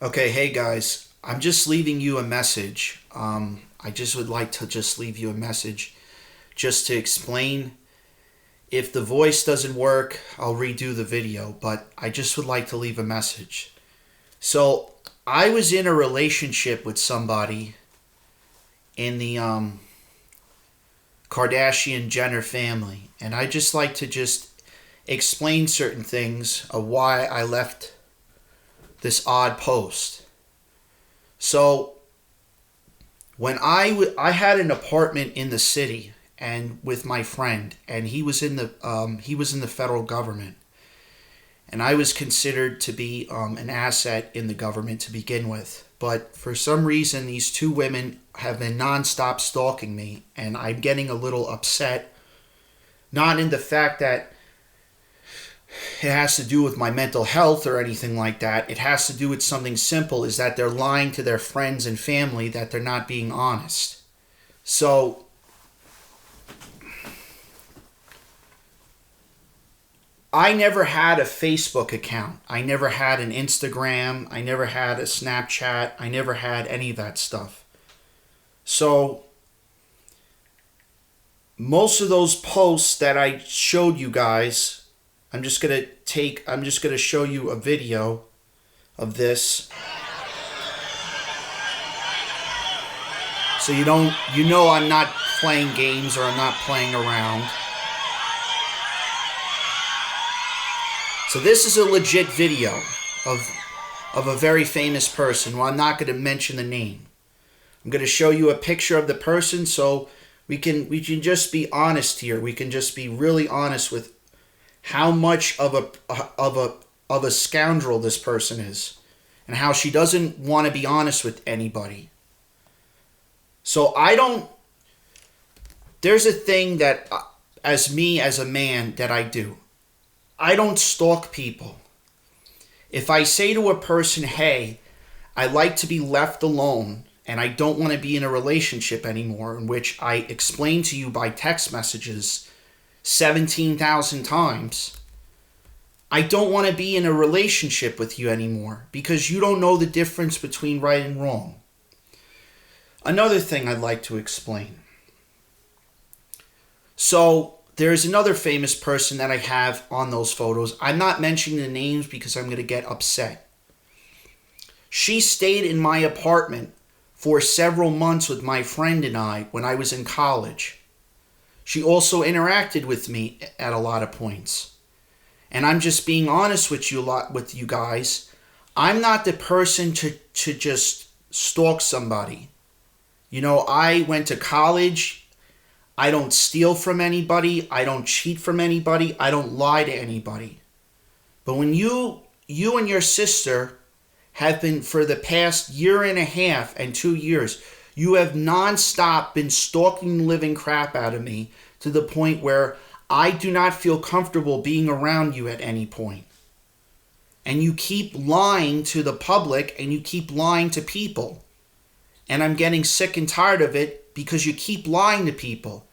Okay, hey guys, I'm just leaving you a message. I just would like to just leave you a message just to explain. If the voice doesn't work, I'll redo the video, but I just would like to leave a message. So, I was in a relationship with somebody in the Kardashian Jenner family, and I just like to just explain certain things of why I left this odd post. So when I had an apartment in the city and with my friend, and he was in the federal government, and I was considered to be an asset in the government to begin with. But for some reason, these two women have been nonstop stalking me, and I'm getting a little upset. Not in the fact that it has to do with my mental health or anything like that. It has to do with something simple, is that they're lying to their friends and family, that they're not being honest. So I never had a Facebook account. I never had an Instagram. I never had a Snapchat. I never had any of that stuff. So most of those posts that I showed you guys, I'm just going to show you a video of this. So you know I'm not playing games, or I'm not playing around. So this is a legit video of a very famous person. Well, I'm not going to mention the name. I'm going to show you a picture of the person so we can just be honest here. We can just be really honest with how much of a scoundrel this person is, and how she doesn't want to be honest with anybody. So there's a thing that as a man that I do. I don't stalk people. If I say to a person, hey, I like to be left alone and I don't want to be in a relationship anymore, in which I explain to you by text messages 17,000 times, I don't want to be in a relationship with you anymore because you don't know the difference between right and wrong. Another thing I'd like to explain. So there's another famous person that I have on those photos. I'm not mentioning the names because I'm going to get upset. She stayed in my apartment for several months with my friend and I when I was in college. She also interacted with me at a lot of points. And I'm just being honest with you guys. I'm not the person to just stalk somebody. You know, I went to college. I don't steal from anybody. I don't cheat from anybody. I don't lie to anybody. But when you and your sister have been, for the past year and a half and 2 years, you have nonstop been stalking the living crap out of me to the point where I do not feel comfortable being around you at any point. And you keep lying to the public and you keep lying to people. And I'm getting sick and tired of it because you keep lying to people.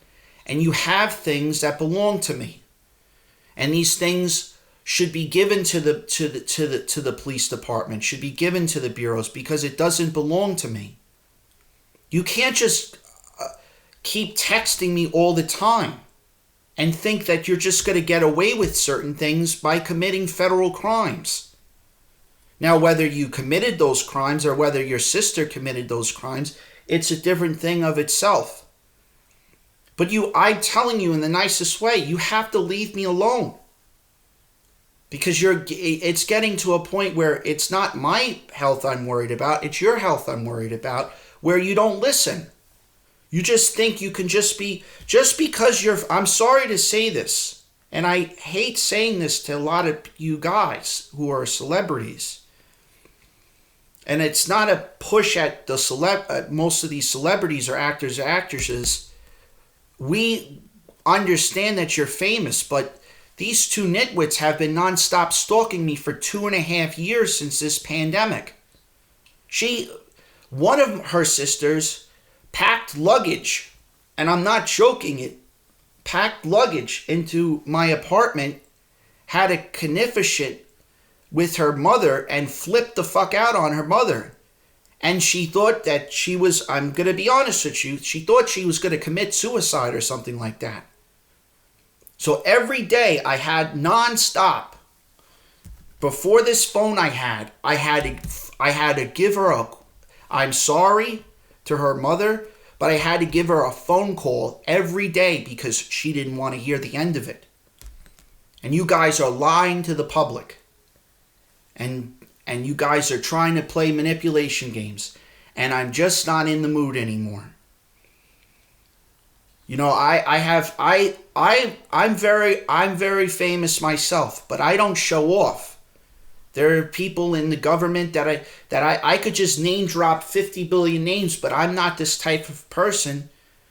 And you have things that belong to me. And these things should be given to the police department, should be given to the bureaus, because it doesn't belong to me. You can't just keep texting me all the time and think that you're just going to get away with certain things by committing federal crimes. Now, whether you committed those crimes or whether your sister committed those crimes, it's a different thing of itself. But I'm telling you in the nicest way, you have to leave me alone. Because it's getting to a point where it's not my health I'm worried about, it's your health I'm worried about, where you don't listen. You just think you can just because I'm sorry to say this, and I hate saying this to a lot of you guys who are celebrities. And it's not a push at most of these celebrities or actors or actresses. We understand that you're famous, but these two nitwits have been nonstop stalking me for 2.5 years since this pandemic. One of her sisters packed luggage, and I'm not joking, packed luggage into my apartment, had a conificient with her mother and flipped the fuck out on her mother. And she thought that she was, I'm going to be honest with you, she thought she was going to commit suicide or something like that. So every day I had nonstop, before this phone I had to give her a, I'm sorry to her mother, but I had to give her a phone call every day because she didn't want to hear the end of it. And you guys are lying to the public. And you guys are trying to play manipulation games. And I'm just not in the mood anymore. You know, I'm very famous myself, but I don't show off. There are people in the government that I could just name drop 50 billion names, but I'm not this type of person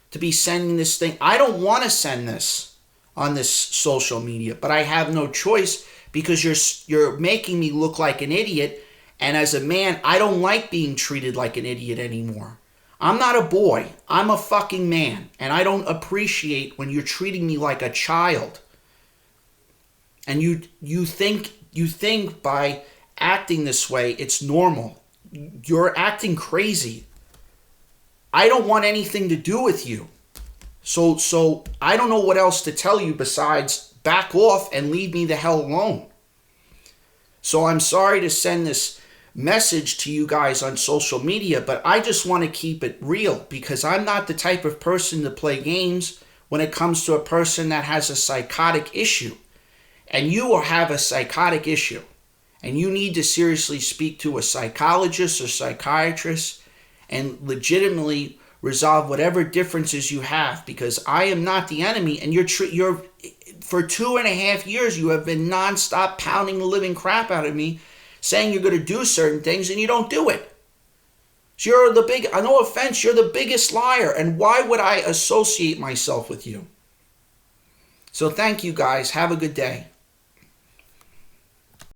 to be sending this thing. I don't want to send this on this social media, but I have no choice because you're making me look like an idiot, and as a man, I don't like being treated like an idiot anymore. I'm not a boy. I'm a fucking man, and I don't appreciate when you're treating me like a child. And you think by acting this way it's normal. You're acting crazy. I don't want anything to do with you. So I don't know what else to tell you besides back off and leave me the hell alone. So I'm sorry to send this message to you guys on social media, but I just want to keep it real because I'm not the type of person to play games when it comes to a person that has a psychotic issue. And you have a psychotic issue, and you need to seriously speak to a psychologist or psychiatrist and legitimately resolve whatever differences you have, because I am not the enemy, and you're for 2.5 years you have been nonstop pounding the living crap out of me, saying you're going to do certain things and you don't do it. So no offense, you're the biggest liar, and why would I associate myself with you? So thank you guys. Have a good day.